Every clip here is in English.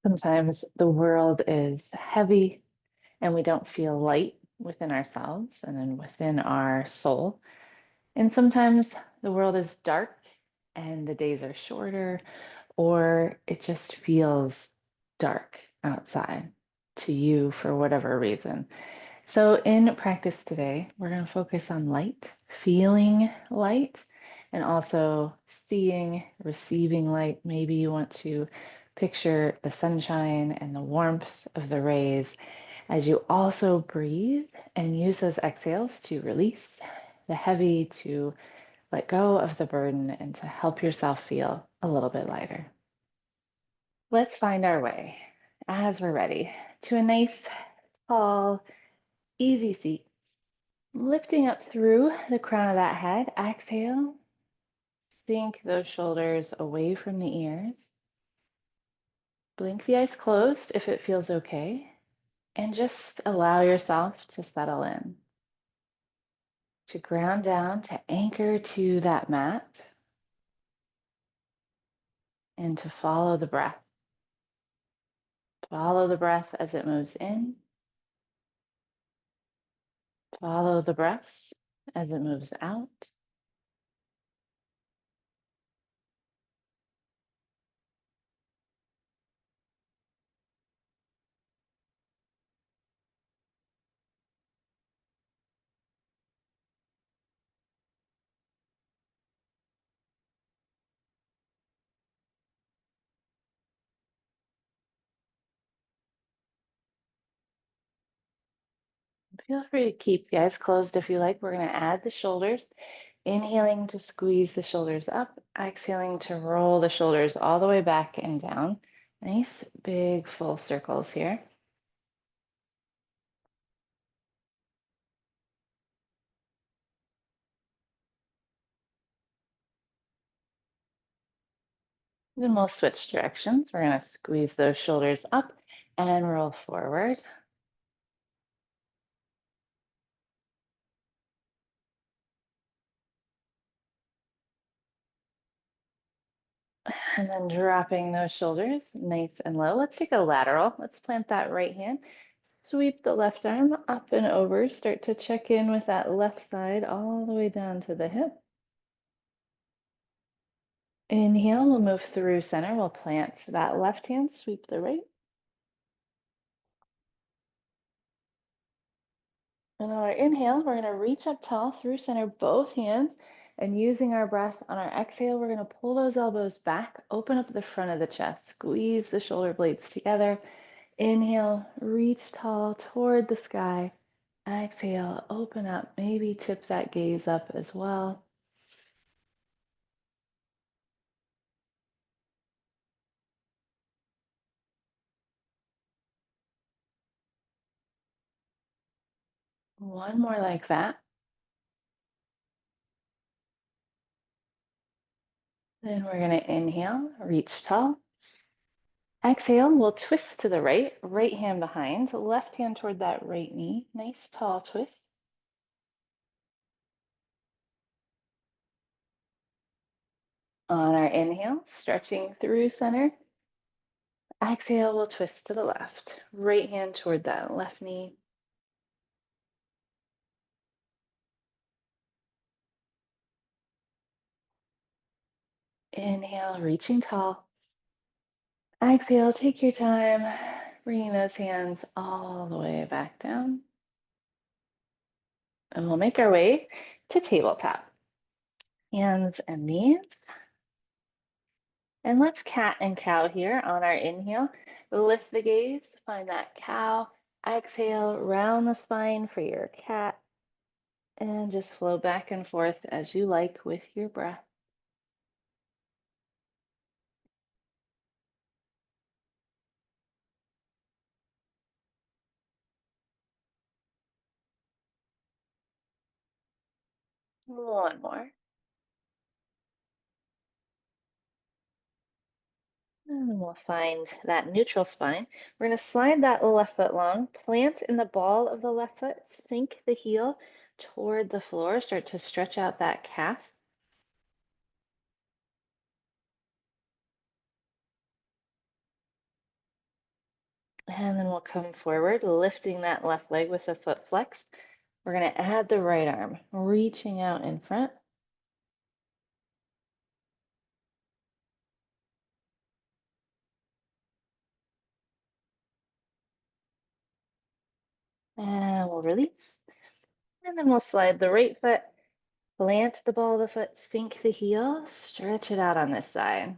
Sometimes the world is heavy and we don't feel light within ourselves and then within our soul. And sometimes the world is dark and the days are shorter, or it just feels dark outside to you for whatever reason. So, in practice today, we're going to focus on light, feeling light, and also seeing, receiving light. Maybe you want to picture the sunshine and the warmth of the rays as you also breathe and use those exhales to release the heavy, to let go of the burden, and to help yourself feel a little bit lighter. Let's find our way, as we're ready, to a nice, tall, easy seat. Lifting up through the crown of that head, exhale, sink those shoulders away from the ears. Blink the eyes closed if it feels okay, and just allow yourself to settle in, to ground down, to anchor to that mat, and to follow the breath. Follow the breath as it moves in. Follow the breath as it moves out. Feel free to keep the eyes closed if you like. We're going to add the shoulders. Inhaling to squeeze the shoulders up, exhaling to roll the shoulders all the way back and down. Nice big full circles here. Then we'll switch directions. We're going to squeeze those shoulders up and roll forward. And then dropping those shoulders nice and low. Let's take a lateral. Let's plant that right hand. Sweep the left arm up and over. Start to check in with that left side all the way down to the hip. Inhale, we'll move through center. We'll plant that left hand, sweep the right. And on our inhale, we're going to reach up tall through center, both hands. And using our breath on our exhale, we're going to pull those elbows back, open up the front of the chest, squeeze the shoulder blades together. Inhale, reach tall toward the sky. Exhale, open up, maybe tip that gaze up as well. One more like that. Then we're going to inhale, reach tall. Exhale, we'll twist to the right, right hand behind, left hand toward that right knee. Nice tall twist. On our inhale, stretching through center. Exhale, we'll twist to the left. Right hand toward that left knee. Inhale, reaching tall. Exhale, take your time, bringing those hands all the way back down. And we'll make our way to tabletop. Hands and knees. And let's cat and cow here on our inhale. Lift the gaze, find that cow. Exhale, round the spine for your cat. And just flow back and forth as you like with your breath. One more. And we'll find that neutral spine. We're going to slide that left foot long, plant in the ball of the left foot, sink the heel toward the floor, start to stretch out that calf. And then we'll come forward, lifting that left leg with the foot flexed. We're going to add the right arm, reaching out in front. And we'll release. And then we'll slide the right foot, plant the ball of the foot, sink the heel, stretch it out on this side.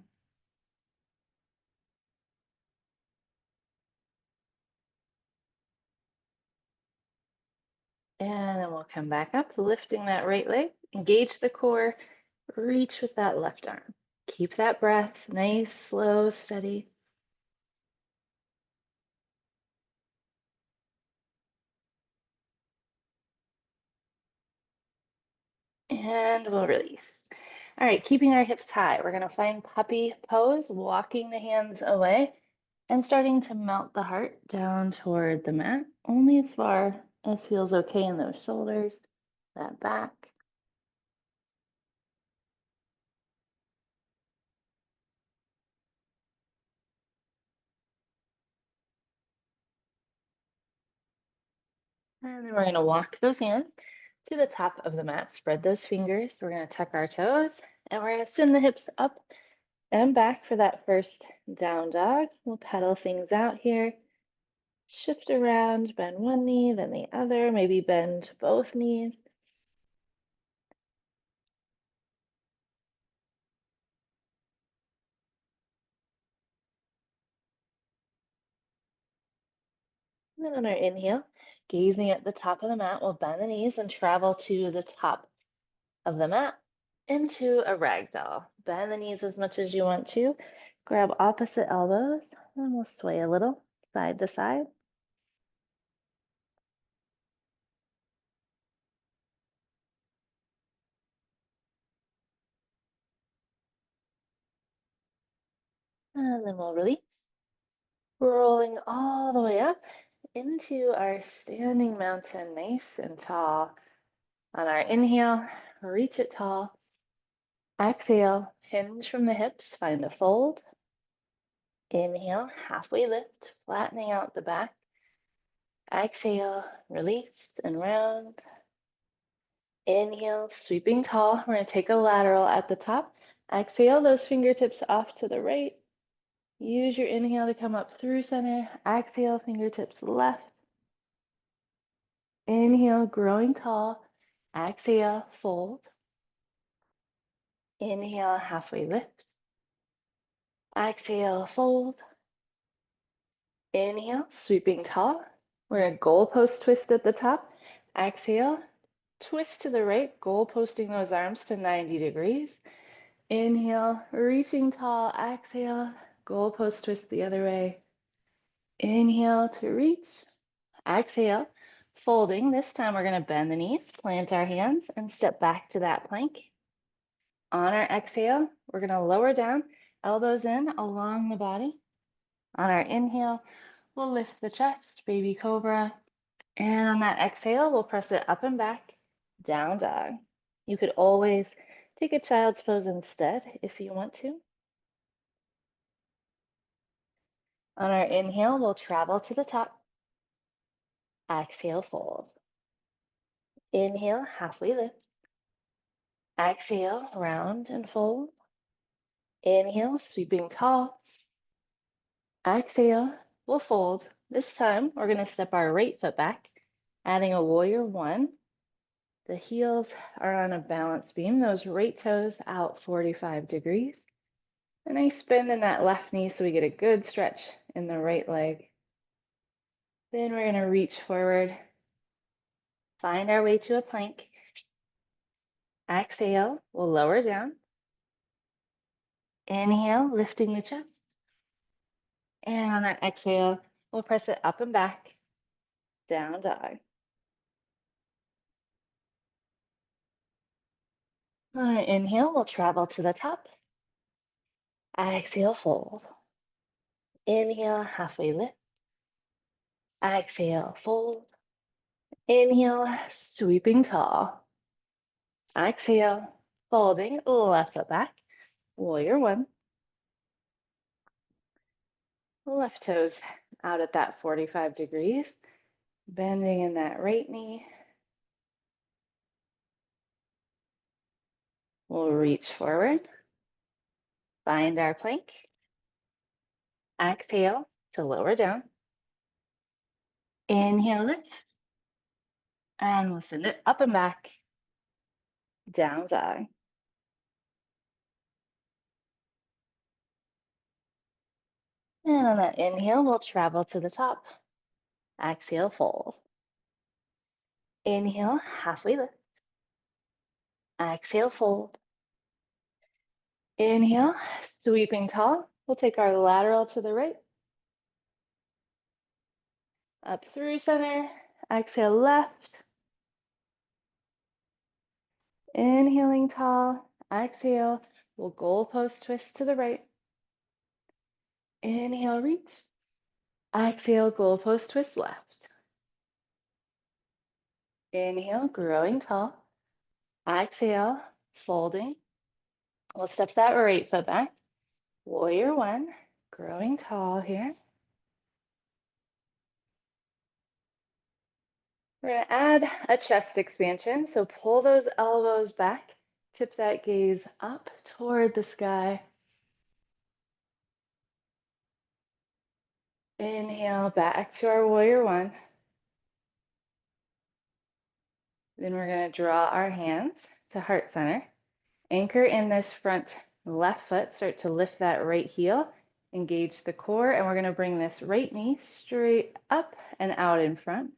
And then we'll come back up, lifting that right leg, engage the core, reach with that left arm. Keep that breath nice, slow, steady. And we'll release. All right, keeping our hips high, we're going to find puppy pose, walking the hands away and starting to melt the heart down toward the mat, only as far as feels okay in those shoulders, that back. And then we're going to walk those hands to the top of the mat, spread those fingers. We're going to tuck our toes and we're going to send the hips up and back for that first down dog. We'll pedal things out here. Shift around, bend one knee, then the other, maybe bend both knees. And then on our inhale, gazing at the top of the mat, we'll bend the knees and travel to the top of the mat into a ragdoll. Bend the knees as much as you want to. Grab opposite elbows, and we'll sway a little side to side. And then we'll release, rolling all the way up into our standing mountain, nice and tall. On our inhale, reach it tall. Exhale, hinge from the hips, find a fold. Inhale, halfway lift, flattening out the back. Exhale, release and round. Inhale, sweeping tall. We're going to take a lateral at the top. Exhale, those fingertips off to the right. Use your inhale to come up through center. Exhale, fingertips left. Inhale, growing tall. Exhale, fold. Inhale, halfway lift. Exhale, fold. Inhale, sweeping tall. We're going to goalpost twist at the top. Exhale, twist to the right, goalposting those arms to 90 degrees. Inhale, reaching tall. Exhale, goalpost twist the other way. Inhale to reach. Exhale, folding. This time we're going to bend the knees, plant our hands, and step back to that plank. On our exhale, we're going to lower down, elbows in along the body. On our inhale, we'll lift the chest, baby cobra. And on that exhale, we'll press it up and back, down dog. You could always take a child's pose instead if you want to. On our inhale, we'll travel to the top. Exhale, fold. Inhale, halfway lift. Exhale, round and fold. Inhale, sweeping tall. Exhale, we'll fold. This time, we're going to step our right foot back, adding a warrior one. The heels are on a balance beam, those right toes out 45 degrees. A nice bend in that left knee so we get a good stretch in the right leg. Then we're going to reach forward, find our way to a plank. Exhale, we'll lower down. Inhale, lifting the chest. And on that exhale, we'll press it up and back, down dog. On our inhale, we'll travel to the top. Exhale, fold. Inhale, halfway lift. Exhale, fold. Inhale, sweeping tall. Exhale, folding, left foot back. Warrior one. Left toes out at that 45 degrees, bending in that right knee. We'll reach forward, find our plank. Exhale to lower down. Inhale, lift, and we'll send it up and back, down dog. And on that inhale, we'll travel to the top. Exhale, fold. Inhale, halfway lift. Exhale, fold. Inhale, sweeping tall. We'll take our lateral to the right. Up through center. Exhale, left. Inhaling tall. Exhale, we'll goalpost twist to the right. Inhale, reach. Exhale, goalpost twist left. Inhale, growing tall. Exhale, folding. We'll step that right foot back. Warrior one, growing tall here. We're going to add a chest expansion. So pull those elbows back, tip that gaze up toward the sky. Inhale, back to our warrior one. Then we're going to draw our hands to heart center. Anchor in this front left foot, start to lift that right heel, engage the core, and we're going to bring this right knee straight up and out in front.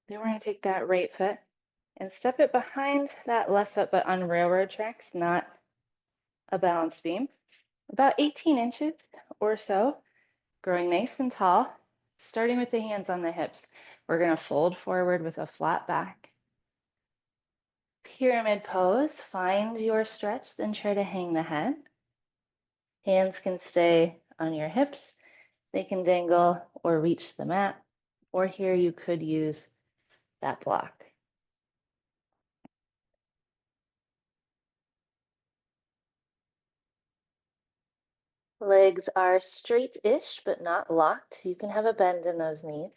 Then we're going to take that right foot and step it behind that left foot, but on railroad tracks, not a balance beam. About 18 inches or so, growing nice and tall, starting with the hands on the hips. We're going to fold forward with a flat back. Pyramid pose, find your stretch, then try to hang the head. Hands can stay on your hips. They can dangle or reach the mat. Or here you could use that block. Legs are straight-ish, but not locked. You can have a bend in those knees.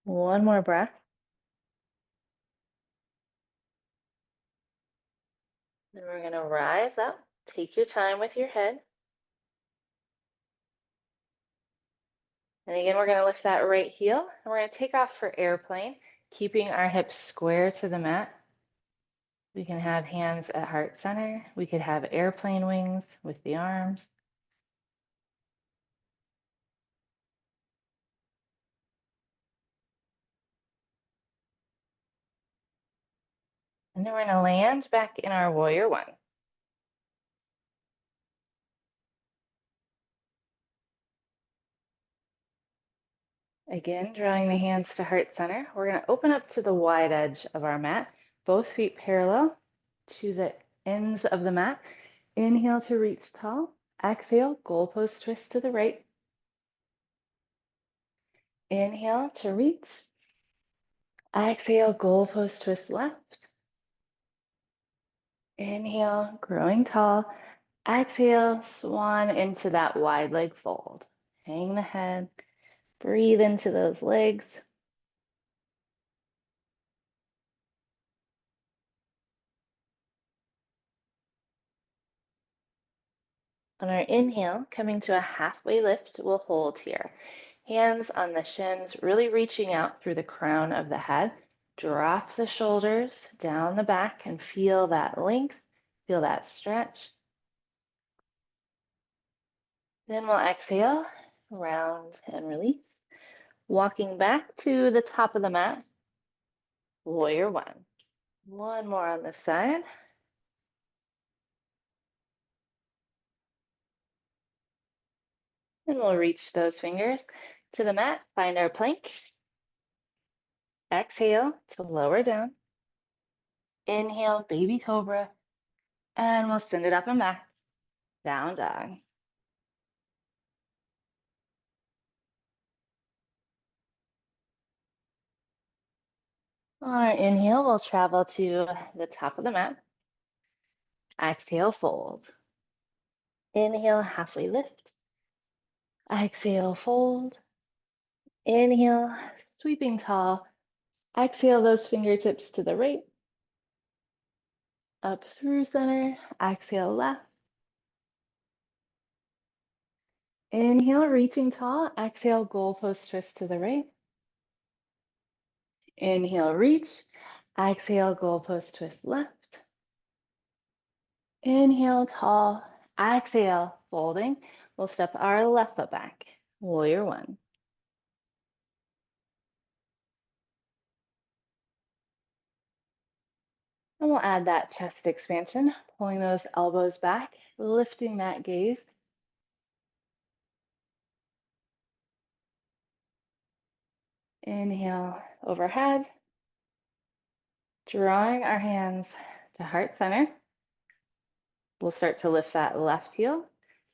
One more breath. Then we're going to rise up. Take your time with your head. And again, we're going to lift that right heel. And we're going to take off for airplane, keeping our hips square to the mat. We can have hands at heart center. We could have airplane wings with the arms. And then we're going to land back in our warrior one. Again, drawing the hands to heart center. We're going to open up to the wide edge of our mat, both feet parallel to the ends of the mat. Inhale to reach tall. Exhale, goalpost twist to the right. Inhale to reach. Exhale, goalpost twist left. Inhale, growing tall. Exhale, swan into that wide leg fold. Hang the head. Breathe into those legs. On our inhale, coming to a halfway lift, we'll hold here. Hands on the shins, really reaching out through the crown of the head. Drop the shoulders down the back and feel that length, feel that stretch. Then we'll exhale, round and release. Walking back to the top of the mat, warrior one. One more on this side. And we'll reach those fingers to the mat, find our plank. Exhale to lower down. Inhale, baby cobra, and we'll send it up and back. Down dog. On our inhale, we'll travel to the top of the mat. Exhale, fold. Inhale, halfway lift. Exhale, fold. Inhale, sweeping tall. Exhale those fingertips to the right. Up through center. Exhale, left. Inhale, reaching tall. Exhale, goalpost twist to the right. Inhale, reach. Exhale, goalpost twist left. Inhale, tall. Exhale, folding. We'll step our left foot back. Warrior one. And we'll add that chest expansion, pulling those elbows back, lifting that gaze. Inhale, overhead. Drawing our hands to heart center. We'll start to lift that left heel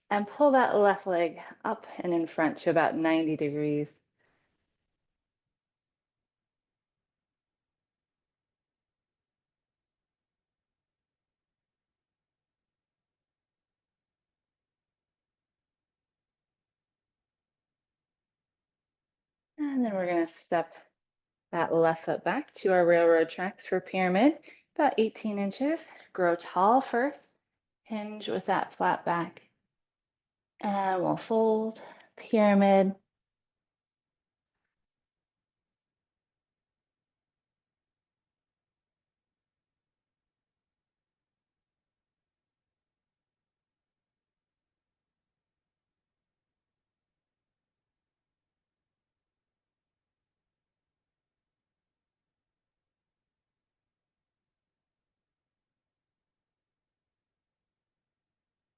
and pull that left leg up and in front to about 90 degrees. And then we're going to step that left foot back to our railroad tracks for pyramid, about 18 inches. Grow tall first, hinge with that flat back. And we'll fold, pyramid.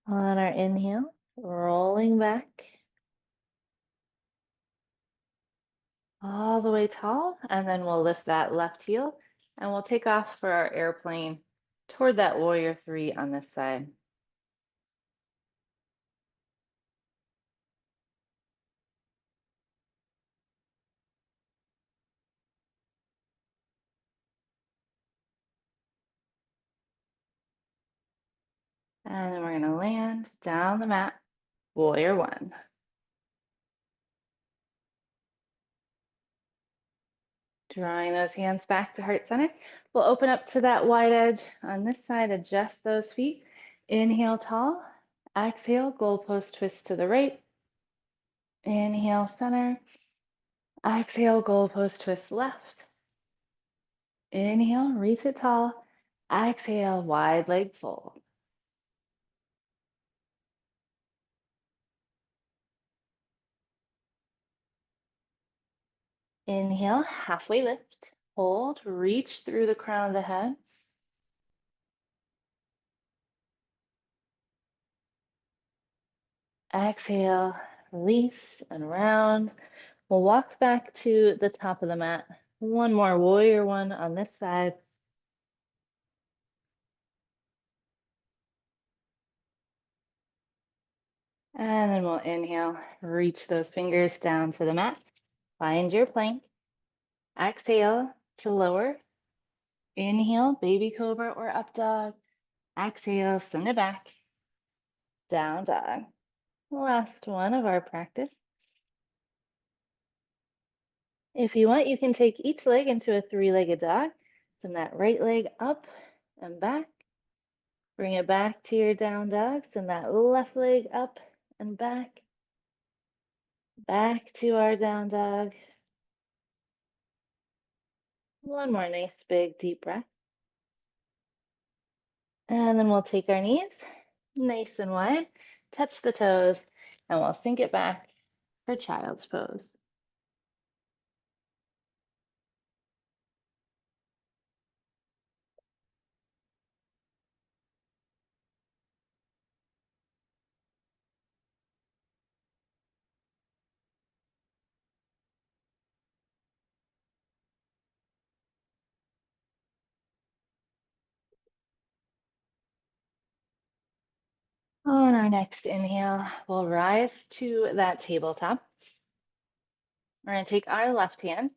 On our inhale, rolling back all the way tall, and then we'll lift that left heel and we'll take off for our airplane toward that warrior three on this side. And then we're going to land down the mat, warrior one. Drawing those hands back to heart center. We'll open up to that wide edge on this side, adjust those feet. Inhale tall, exhale, goalpost twist to the right. Inhale center, exhale, goalpost twist left. Inhale, reach it tall. Exhale, wide leg fold. Inhale, halfway lift. Hold, reach through the crown of the head. Exhale, release and round. We'll walk back to the top of the mat. One more warrior one on this side. And then we'll inhale, reach those fingers down to the mat. Find your plank. Exhale to lower. Inhale, baby cobra or up dog. Exhale, send it back. Down dog. Last one of our practice. If you want, you can take each leg into a three-legged dog. Send that right leg up and back. Bring it back to your down dog. Send that left leg up and back. Back to our down dog. One more nice big deep breath. And then we'll take our knees nice and wide, touch the toes, and we'll sink it back for child's pose. our next inhale, we'll rise to that tabletop. We're going to take our left hand,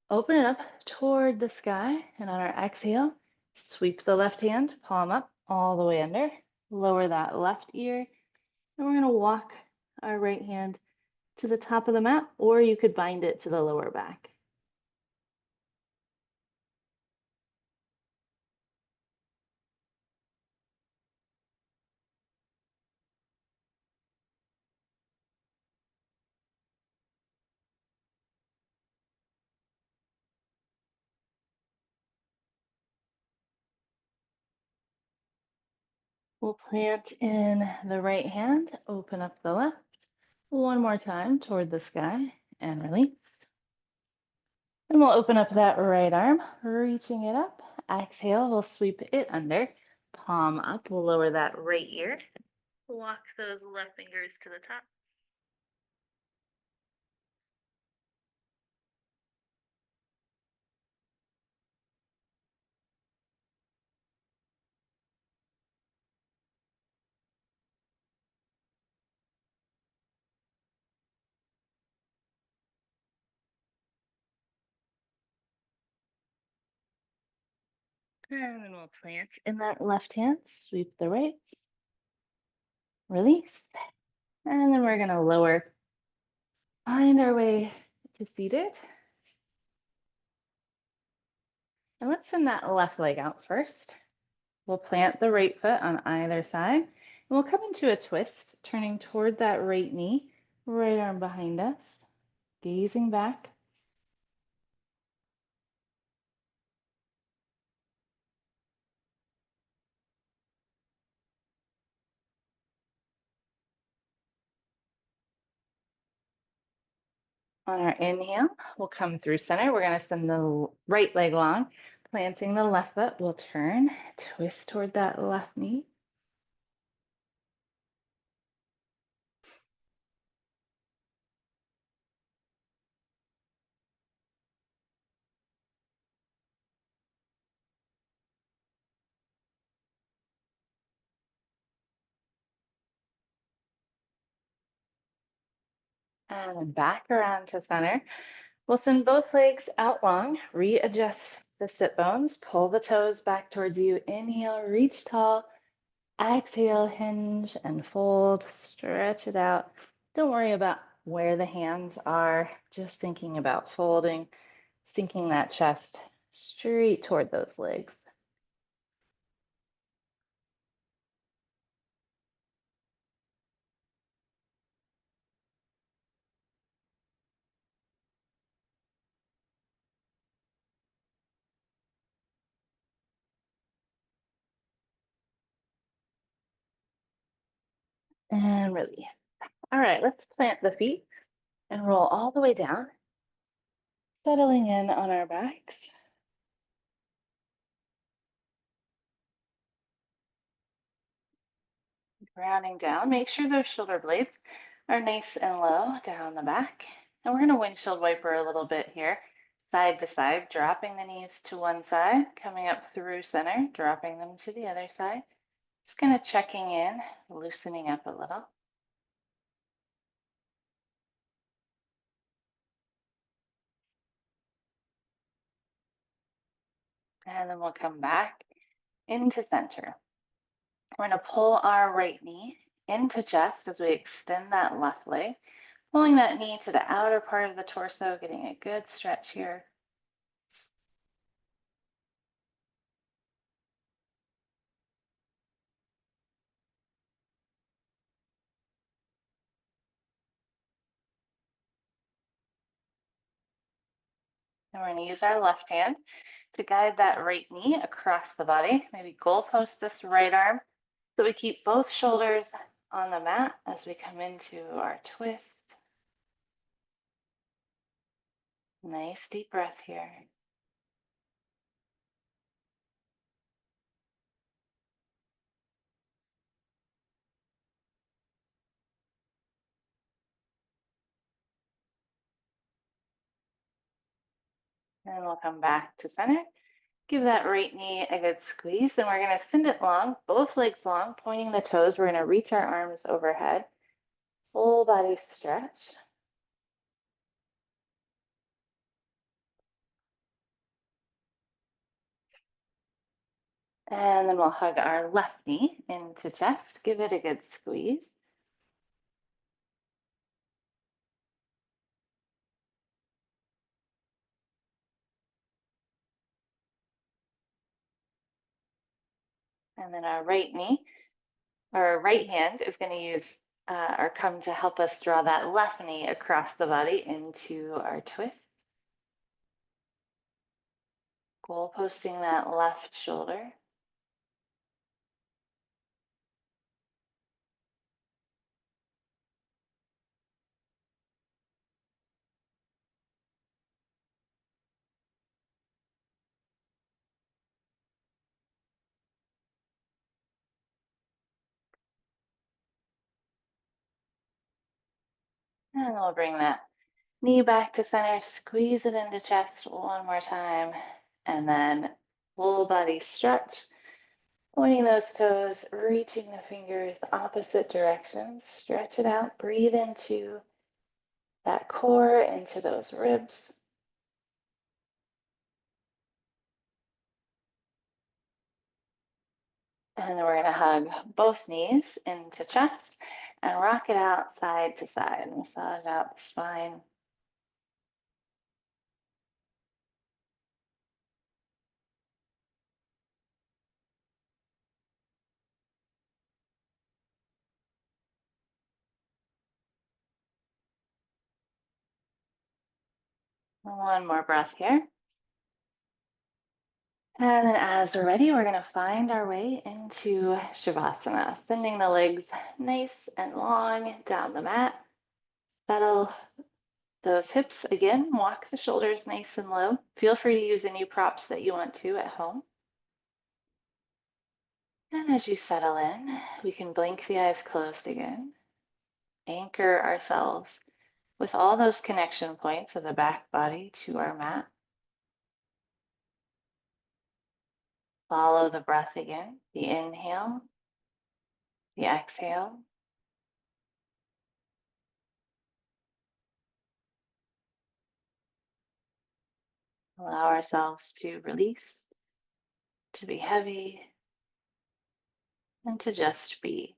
open it up toward the sky, and on our exhale, sweep the left hand, palm up, all the way under. Lower that left ear, and we're going to walk our right hand to the top of the mat, or you could bind it to the lower back. We'll plant in the right hand, open up the left. One more time toward the sky and release. And we'll open up that right arm, reaching it up. Exhale, we'll sweep it under. Palm up, we'll lower that right ear. Walk those left fingers to the top. And then we'll plant in that left hand, sweep the right, release. And then we're going to lower, find our way to seated. And let's send that left leg out first. We'll plant the right foot on either side. And we'll come into a twist, turning toward that right knee, right arm behind us, gazing back. On our inhale, we'll come through center. We're going to send the right leg long, planting the left foot. We'll turn, twist toward that left knee. And then back around to center. We'll send both legs out long, readjust the sit bones, pull the toes back towards you. Inhale, reach tall. Exhale, hinge and fold, stretch it out. Don't worry about where the hands are, just thinking about folding, sinking that chest straight toward those legs. And release. All right, let's plant the feet and roll all the way down, settling in on our backs. Grounding down, make sure those shoulder blades are nice and low down the back. And we're going to windshield wiper a little bit here, side to side, dropping the knees to one side, coming up through center, dropping them to the other side. Just kind of checking in, loosening up a little. And then we'll come back into center. We're going to pull our right knee into chest as we extend that left leg, pulling that knee to the outer part of the torso, getting a good stretch here. And we're going to use our left hand to guide that right knee across the body. Maybe goalpost this right arm so we keep both shoulders on the mat as we come into our twist. Nice deep breath here. And we'll come back to center, Give that right knee a good squeeze, and we're going to send it long, both legs long, pointing the toes. We're going to reach our arms overhead. Full body stretch. And then we'll hug our left knee into chest. Give it a good squeeze. And then our right knee, our right hand is going to use or come to help us draw that left knee across the body into our twist. Goal posting that left shoulder. And we'll bring that knee back to center, squeeze it into chest one more time, and then full body stretch. Pointing those toes, reaching the fingers opposite directions. Stretch it out. Breathe into that core, into those ribs. And then we're going to hug both knees into chest and rock it out side to side. Massage out the spine. One more breath here. And then as we're ready, we're going to find our way into Shavasana, sending the legs nice and long down the mat. Settle those hips again, walk the shoulders nice and low. Feel free to use any props that you want to at home. And as you settle in, we can blink the eyes closed again. Anchor ourselves with all those connection points of the back body to our mat. Follow the breath again, the inhale, the exhale. Allow ourselves to release, to be heavy, and to just be.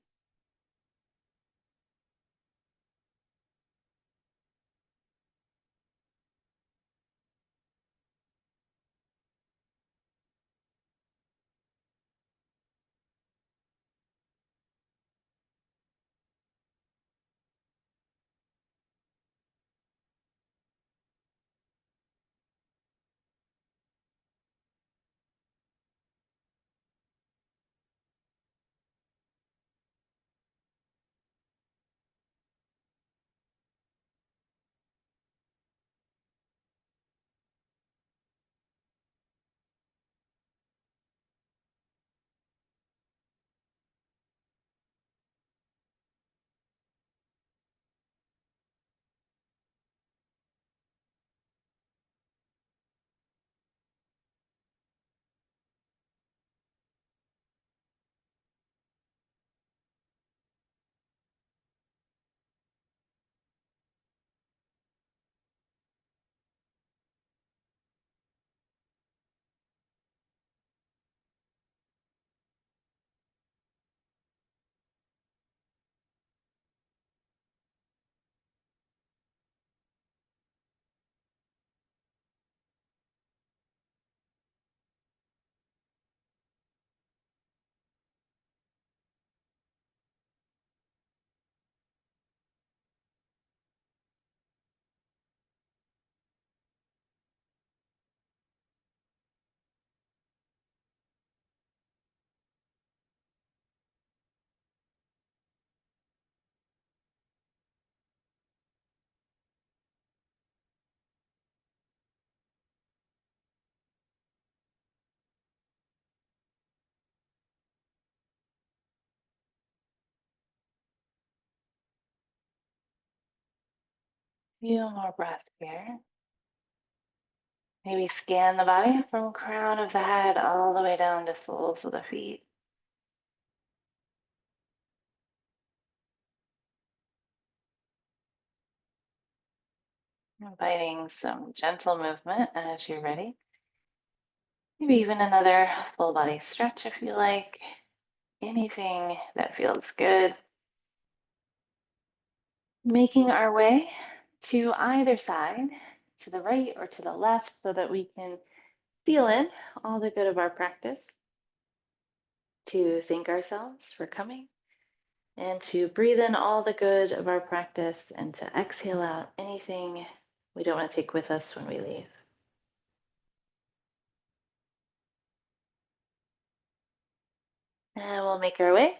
Few more breaths here. Maybe scan the body from crown of the head all the way down to soles of the feet. Inviting some gentle movement as you're ready. Maybe even another full body stretch if you like. Anything that feels good. Making our way to either side, to the right or to the left, so that we can seal in all the good of our practice, to thank ourselves for coming, and to breathe in all the good of our practice and to exhale out anything we don't want to take with us when we leave. And we'll make our way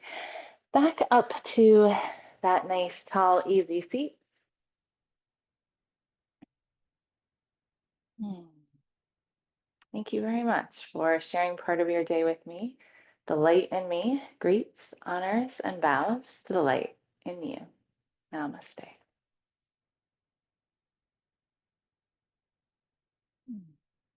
back up to that nice, tall, easy seat. Thank you very much for sharing part of your day with me. The light in me greets, honors, and bows to the light in you. Namaste.